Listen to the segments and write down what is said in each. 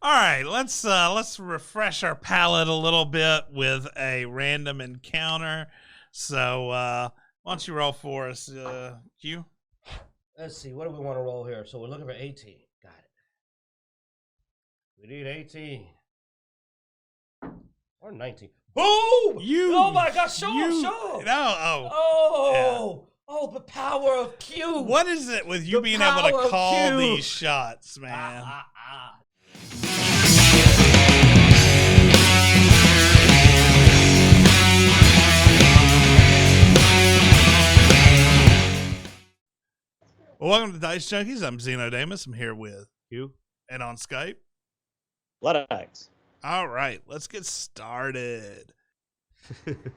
All right, let's refresh our palate a little bit with a random encounter. So, why don't you roll for us, Q? Let's see. What do we want to roll here? So we're looking for 18. Got it. We need 18 or 19. Boom! Oh my gosh! Show him! No, Oh, the power of Q. What is it with you being able to call these shots, man? Well, welcome to Dicejunkies. I'm Zeno Damus. I'm here with Q. And on Skype. Luddites. All right, let's get started.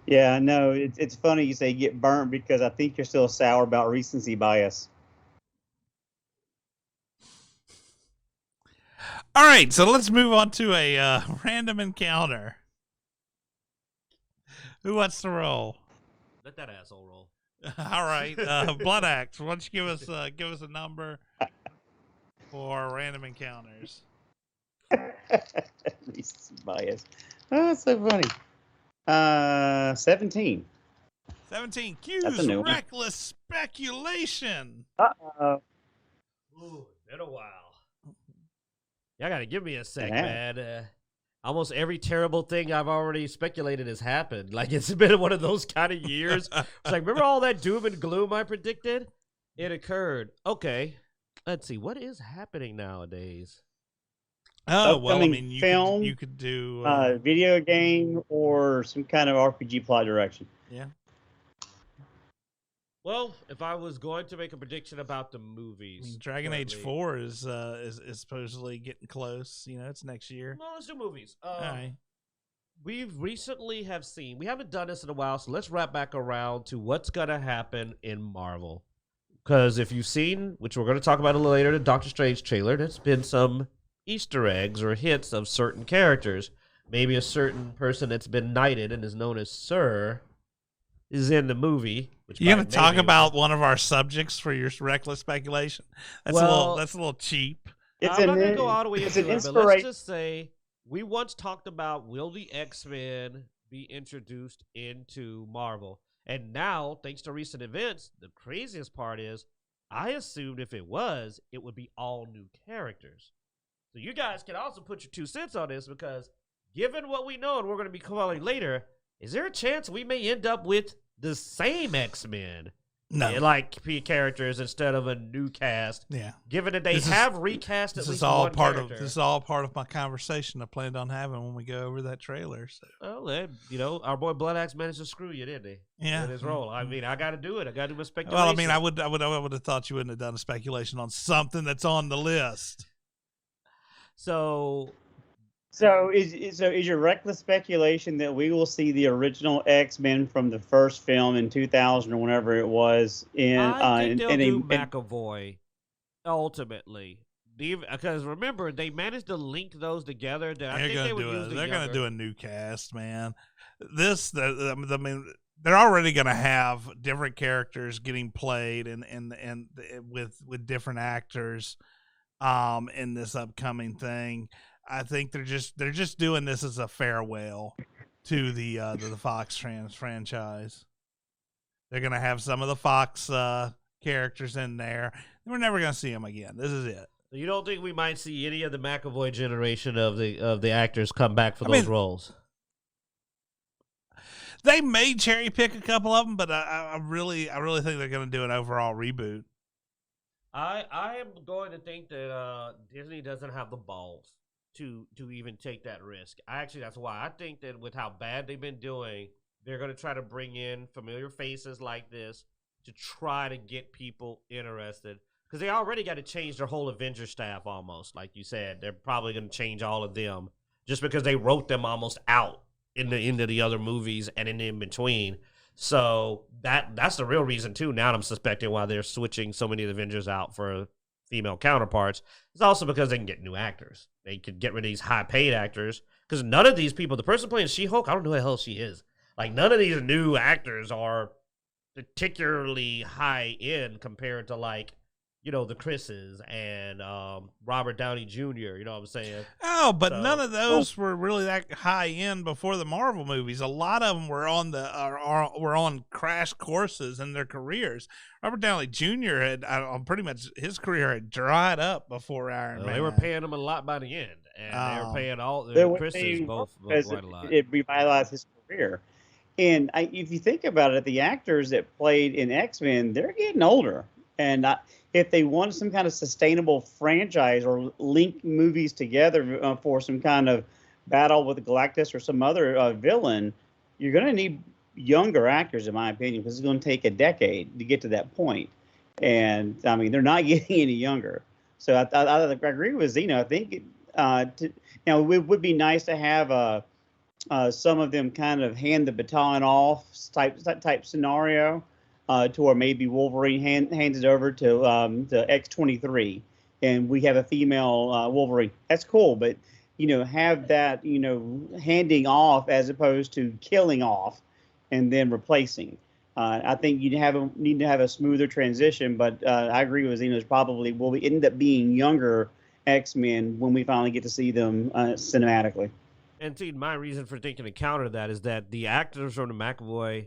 Yeah, no, it's funny you say get burnt because I think you're still sour about recency bias. All right, so let's move on to a random encounter. Who wants to roll? Let that asshole roll. All right, Blood Axe. Why don't you give us a number for random encounters? Recency bias. Oh, that's so funny. 17. 17. Q's reckless speculation. Uh-oh. Ooh, been a while. Y'all gotta give me a sec, man. Almost every terrible thing I've already speculated has happened. Like, it's been one of those kind of years. It's like, remember all that doom and gloom I predicted? It occurred. Okay, let's see. What is happening nowadays? Oh, well, I mean, film, you could do video game or some kind of RPG plot direction. Yeah. Well, if I was going to make a prediction about the movies, I mean, Dragon Age 4 is supposedly getting close. You know, it's next year. No, let's do movies. All right. We've recently have seen. We haven't done this in a while, so let's wrap back around to what's gonna happen in Marvel. Because if you've seen, which we're going to talk about a little later, the Doctor Strange trailer, there's been some Easter eggs or hints of certain characters. Maybe a certain person that's been knighted and is known as Sir is in the movie. You gonna talk about one of our subjects for your reckless speculation? That's a little cheap. I'm not gonna go all the way into it, but let's just say we once talked about will the X-Men be introduced into Marvel, and now thanks to recent events, the craziest part is I assumed if it was, it would be all new characters. So you guys can also put your 2 cents on this because given what we know and we're going to be calling later, is there a chance we may end up with the same X-Men? No. Like characters instead of a new cast. Yeah. Given that they have recast at least one character. This is all part of my conversation I planned on having when we go over that trailer. So. Well, you know, our boy Blood Axe managed to screw you, didn't he? Yeah. In his role. I mean, I got to do it. I got to do my speculation. Well, I mean, I would have thought you wouldn't have done a speculation on something that's on the list. So is your reckless speculation that we will see the original X-Men from the first film in 2000 or whenever it was I think they'll do McAvoy ultimately, because remember they managed to link those together. They're going to do a new cast, man. I mean, they're already going to have different characters getting played and with different actors in this upcoming thing. I think they're just doing this as a farewell to the Fox franchise. They're gonna have some of the Fox characters in there. We're never gonna see them again. This is it. You don't think we might see any of the McAvoy generation of the actors come back for those roles? They may cherry pick a couple of them, but I really think they're gonna do an overall reboot. I am going to think that Disney doesn't have the balls to even take that risk. That's why I think that with how bad they've been doing, they're going to try to bring in familiar faces like this to try to get people interested. Because they already got to change their whole Avengers staff almost. Like you said, they're probably going to change all of them just because they wrote them almost out into the other movies and in between. So that's the real reason, too, now I'm suspecting why they're switching so many of the Avengers out for female counterparts. It's also because they can get new actors. They could get rid of these high-paid actors because none of these people, the person playing She-Hulk, I don't know who the hell she is. Like, none of these new actors are particularly high-end compared to, like, the Chris's and Robert Downey Jr. You know what I'm saying? Oh, but So- none of those were really that high end before the Marvel movies. A lot of them were on were on crash courses in their careers. Robert Downey Jr. had pretty much his career had dried up before Iron Man. They were paying him a lot by the end, and they were paying all They the were Chris's paying both because quite a lot. it revitalized his career. And if you think about it, the actors that played in X-Men, they're getting older. And if they want some kind of sustainable franchise or link movies together for some kind of battle with Galactus or some other villain, you're going to need younger actors, in my opinion, because it's going to take a decade to get to that point. And I mean, they're not getting any younger. So I agree with Zeno. I think it would be nice to have some of them kind of hand the baton off type scenario, to where maybe Wolverine hands it over to X-23, and we have a female Wolverine. That's cool, but have that handing off as opposed to killing off and then replacing. I think you need to have a smoother transition, but I agree with Zeno's probably will end up being younger X-Men when we finally get to see them cinematically. And see, my reason for thinking to counter that is that the actors from the McAvoy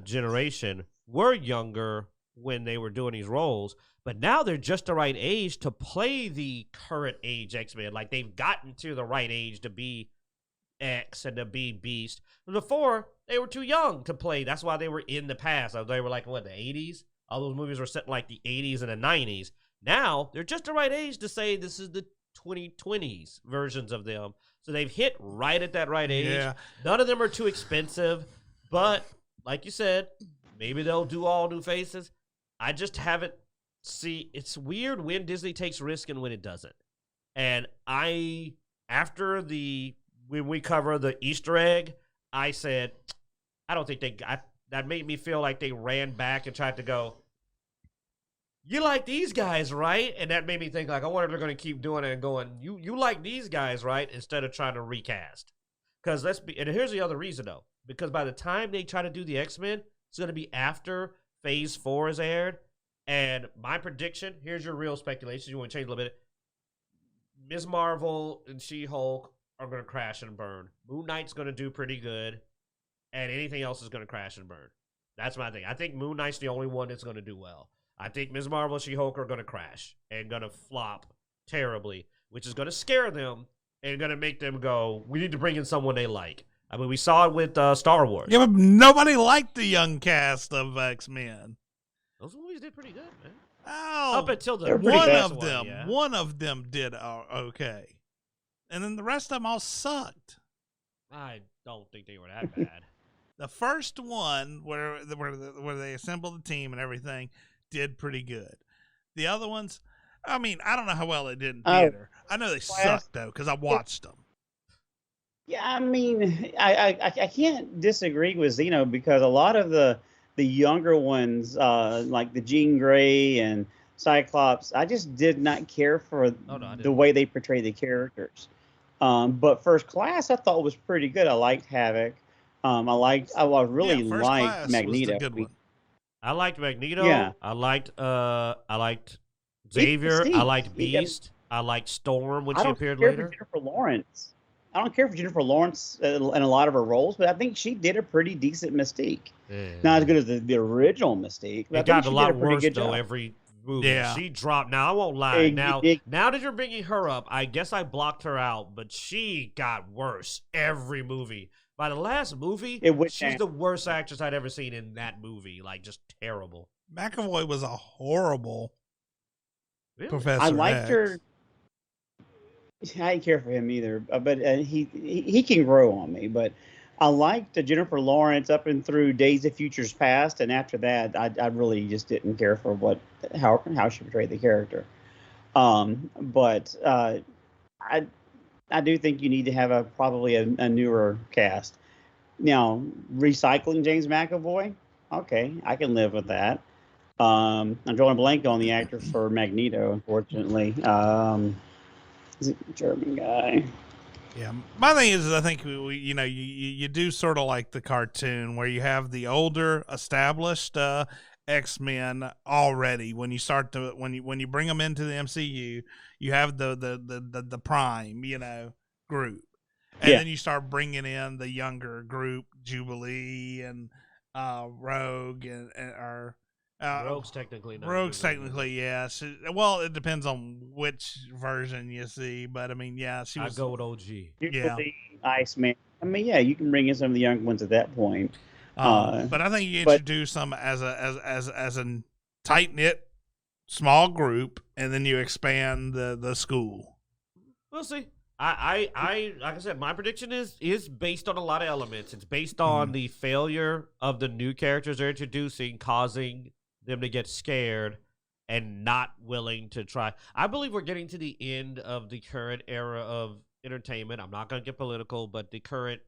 generation were younger when they were doing these roles, but now they're just the right age to play the current age X-Men. Like, they've gotten to the right age to be X and to be Beast. Before, they were too young to play. That's why they were in the past. They were like, what, the 80s? All those movies were set in like the 80s and the 90s. Now, they're just the right age to say this is the 2020s versions of them. So they've hit right at that right age. Yeah. None of them are too expensive, but like you said, maybe they'll do all new faces. I just haven't it's weird when Disney takes risk and when it doesn't. And when we cover the Easter egg, I said, I don't think that made me feel like they ran back and tried to go, you like these guys, right? And that made me think, like, I wonder if they're going to keep doing it and going, you like these guys, right? Instead of trying to recast. Because and here's the other reason, though. Because by the time they try to do the X-Men, it's going to be after Phase 4 is aired. And my prediction, here's your real speculation. You want to change a little bit. Ms. Marvel and She-Hulk are going to crash and burn. Moon Knight's going to do pretty good. And anything else is going to crash and burn. That's my thing. I think Moon Knight's the only one that's going to do well. I think Ms. Marvel and She-Hulk are going to crash and going to flop terribly, which is going to scare them and going to make them go, we need to bring in someone they like. I mean, we saw it with Star Wars. Yeah, but nobody liked the young cast of X-Men. Those movies did pretty good, man. Oh, Up until the one of them did okay, and then the rest of them all sucked. I don't think they were that bad. The first one, where they assembled the team and everything, did pretty good. The other ones, I mean, I don't know how well they did in theater. I know they sucked though because I watched them. Yeah, I mean, I can't disagree with Zeno because a lot of the younger ones, like the Jean Grey and Cyclops, I just did not care for the way they portray the characters. But First Class, I thought was pretty good. I liked Havoc. I really liked Magneto. I liked Magneto. Yeah. I liked Xavier. I liked Beast. I liked Storm when she appeared later. Jennifer Lawrence. I don't care for Jennifer Lawrence in a lot of her roles, but I think she did a pretty decent Mystique. Yeah. Not as good as the original Mystique. But it got a lot worse, though, every movie. Yeah. She dropped. Now, I won't lie. Now that you're bringing her up, I guess I blocked her out, but she got worse every movie. By the last movie, she's the worst actress I'd ever seen in that movie. Like, just terrible. McAvoy was a horrible Professor I liked X. her. I didn't care for him either, but he can grow on me. But I liked Jennifer Lawrence up and through Days of Futures Past, and after that, I really just didn't care for how she portrayed the character. But I do think you need to have probably a newer cast. Now, recycling James McAvoy, okay, I can live with that. I'm drawing a blank on the actor for Magneto, unfortunately. Is it a German guy? Yeah, my thing is I think you do sort of like the cartoon where you have the older established X-Men already. When you start to when you bring them into the MCU, you have the prime, group, and then you start bringing in the younger group, Jubilee and Rogue or. Rogue's technically not. Rogue's technically, yeah. Well, it depends on which version you see, but I mean, yeah, she was. I go with OG. Jubilee, Iceman. I mean, yeah, you can bring in some of the young ones at that point. But I think you introduce them as a tight knit, small group, and then you expand the school. We'll see. I like I said, my prediction is based on a lot of elements. It's based on the failure of the new characters they're introducing, causing them to get scared and not willing to try. I believe we're getting to the end of the current era of entertainment. I'm not going to get political, but the current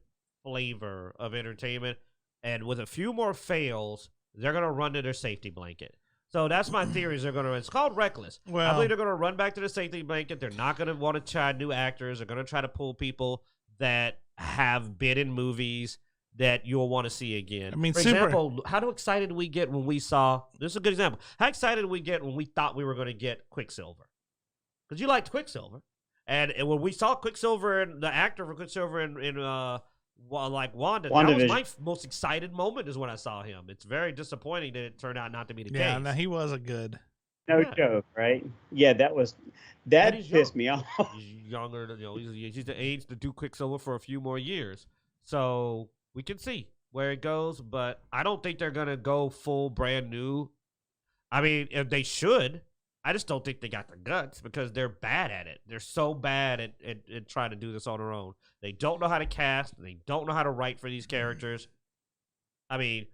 flavor of entertainment. And with a few more fails, they're going to run to their safety blanket. So that's my theory. It's called reckless. Well, I believe they're going to run back to the safety blanket. They're not going to want to try new actors. They're going to try to pull people that have been in movies that you'll want to see again. I mean, for example, how excited did we get when we saw, this is a good example, how excited did we get when we thought we were going to get Quicksilver? Because you liked Quicksilver. And when we saw Quicksilver and the actor for Quicksilver in like Wanda, that was my most excited moment is when I saw him. It's very disappointing that it turned out not to be the case. Yeah, no, he was a good. No joke, right? Yeah, that pissed me off. He's younger, he's the age to do Quicksilver for a few more years. So we can see where it goes, but I don't think they're going to go full brand new. I mean, if they should, I just don't think they got the guts because they're bad at it. They're so bad at trying to do this on their own. They don't know how to cast. They don't know how to write for these characters. I mean,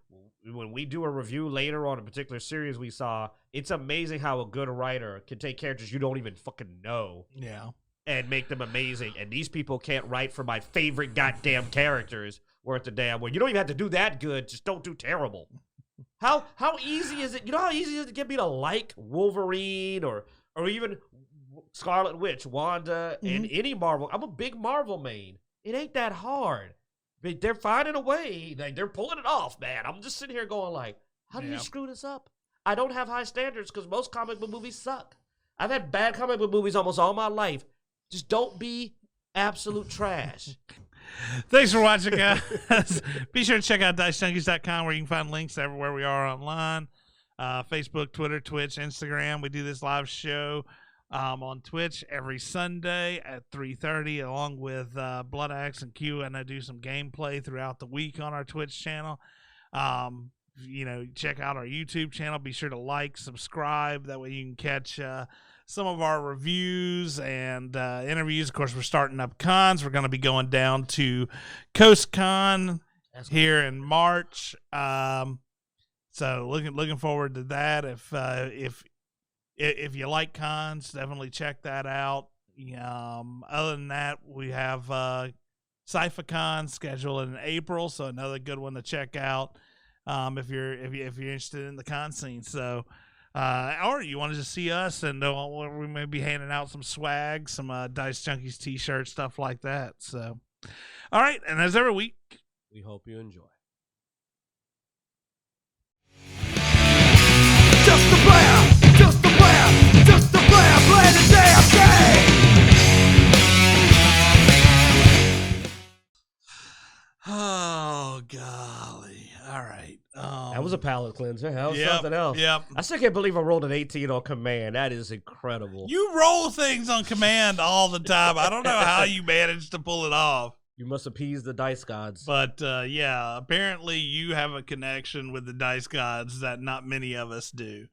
when we do a review later on a particular series we saw, it's amazing how a good writer can take characters you don't even fucking know. Yeah. And make them amazing. And these people can't write for my favorite goddamn characters worth a damn. Well, you don't even have to do that good. Just don't do terrible. How easy is it? You know how easy it is to get me to like Wolverine or even Scarlet Witch, Wanda, and any Marvel. I'm a big Marvel main. It ain't that hard. But they're finding a way. They're pulling it off, man. I'm just sitting here going like, how do you screw this up? I don't have high standards because most comic book movies suck. I've had bad comic book movies almost all my life. Just don't be absolute trash. Thanks for watching, guys. Be sure to check out Dicejunkies.com where you can find links everywhere we are online. Facebook, Twitter, Twitch, Instagram. We do this live show on Twitch every Sunday at 3:30 along with Blood Axe and Q, and I do some gameplay throughout the week on our Twitch channel. Check out our YouTube channel. Be sure to like, subscribe. That way you can catch some of our reviews and interviews. Of course, we're starting up cons. We're going to be going down to Coast Con here in March. So looking forward to that. If you like cons, definitely check that out. Other than that, we have CypherCon scheduled in April, so another good one to check out if you're interested in the con scene. So. Or you want to just see us, and we may be handing out some swag, some Dicejunkies t-shirts, stuff like that. So, all right, and as every week, we hope you enjoy. Just a player, just a player, just a player, play the damn game. Oh golly! All right. That was a palate cleanser. That was something else. Yep. I still can't believe I rolled an 18 on command. That is incredible. You roll things on command all the time. I don't know how you managed to pull it off. You must appease the dice gods. But apparently you have a connection with the dice gods that not many of us do.